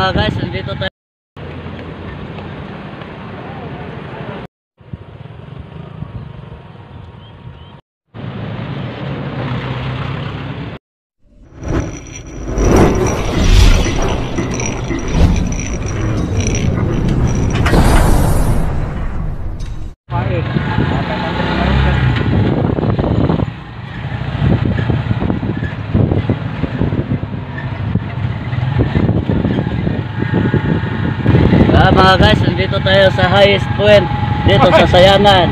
mga guys, nandito tayo. Mga guys, nandito tayo sa highest point dito sa Sayangan.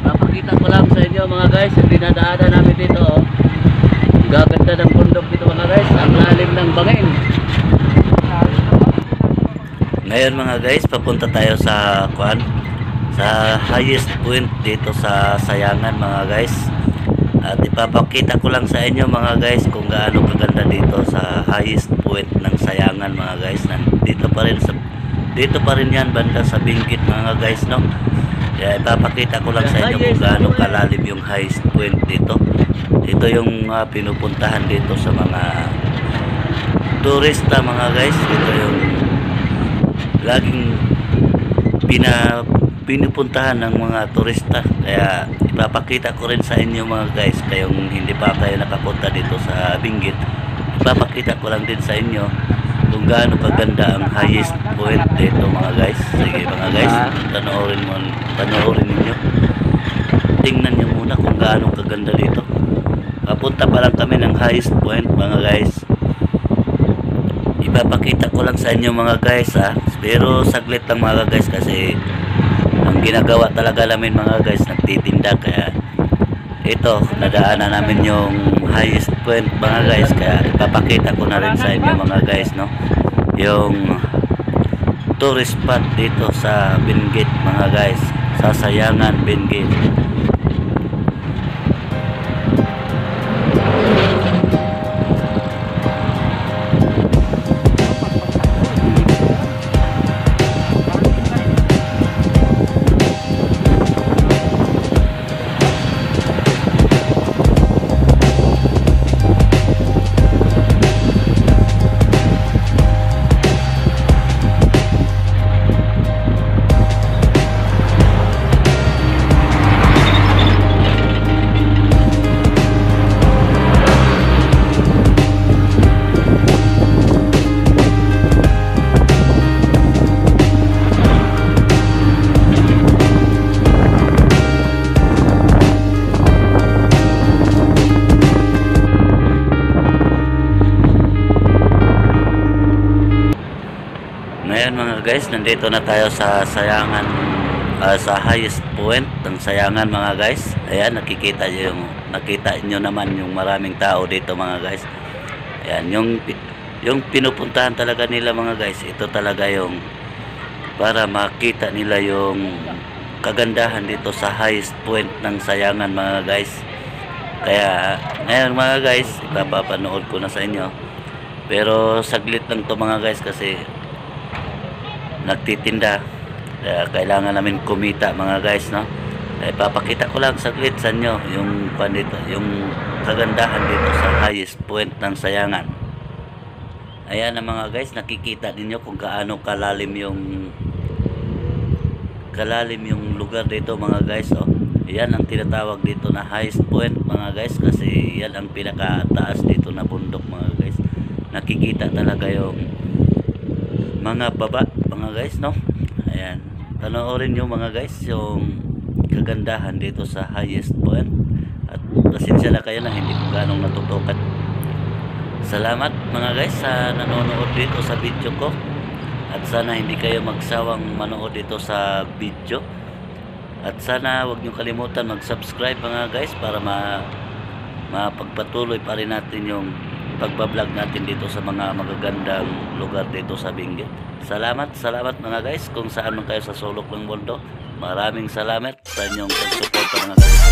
Papakita ko lang sa inyo mga guys yung dinadaanan namin dito. Gaganda ng bundok dito mga guys, ang lalim ng bangin. Ngayon mga guys, papunta tayo sa highest point dito sa Sayangan mga guys. At ipapakita ko lang sa inyo mga guys kung gaano kaganda dito sa highest point ng Sayangan mga guys. Dito pa rin yan banda sa Benguet mga guys, no. Kaya ipapakita ko lang sa inyo kung gaano kalalim yung highest point dito. Ito yung pinupuntahan dito sa mga turista mga guys. Ito yung laging pinupuntahan ng mga turista. Kaya ipapakita ko rin sa inyo mga guys, kayong hindi pa kayo nakapunta dito sa Benguet, ipapakita ko lang din sa inyo kung gaano kaganda ang highest point dito mga guys. Sige mga guys, panoorin ninyo, tingnan nyo muna kung gaano kaganda dito. Papunta pa lang kami ng highest point mga guys. Ipapakita ko lang sa inyo mga guys pero saglit lang mga guys, kasi ang ginagawa talaga namin mga guys, nagtitinda. Kaya ito, nadaanan namin yung highest point mga guys, kaya ipapakita ko na rin sa inyo mga guys, no, yung tourist spot dito sa Benguet mga guys, sa Sayangan, Benguet. Ngayon mga guys, nandito na tayo sa Sayangan, sa highest point ng Sayangan mga guys. Ayan, nakita nyo naman yung maraming tao dito mga guys. Ayan, yung pinupuntahan talaga nila mga guys, ito talaga yung para makita nila yung kagandahan dito sa highest point ng Sayangan mga guys. Kaya ngayon mga guys, ipapapanood ko na sa inyo, pero saglit lang to mga guys, kasi nagtitinda, kailangan namin kumita mga guys, no. Ipapakita ko lang saglit sa inyo yung kagandahan dito sa highest point ng Sayangan. Ayan na mga guys, nakikita ninyo kung gaano kalalim yung lugar dito mga guys. Yan ang tinatawag dito na highest point mga guys, kasi yan ang pinakataas dito na bundok mga guys. Nakikita talaga yung mga baba mga guys, no. Ayan, panoorin nyo mga guys yung kagandahan dito sa highest point. At pasensya na kayo na hindi ko ganong natutukan. Salamat mga guys sa nanonood dito sa video ko, at sana hindi kayo magsawang manood dito sa video. At sana wag nyo kalimutan mag-subscribe mga guys, para mapagpatuloy pa rin natin yung pagbablog natin dito sa mga magagandang lugar dito sa Benguet. Salamat mga guys kung saan man kayo sa sulok ng mundo. Maraming salamat sa inyong pagsuporta mga guys.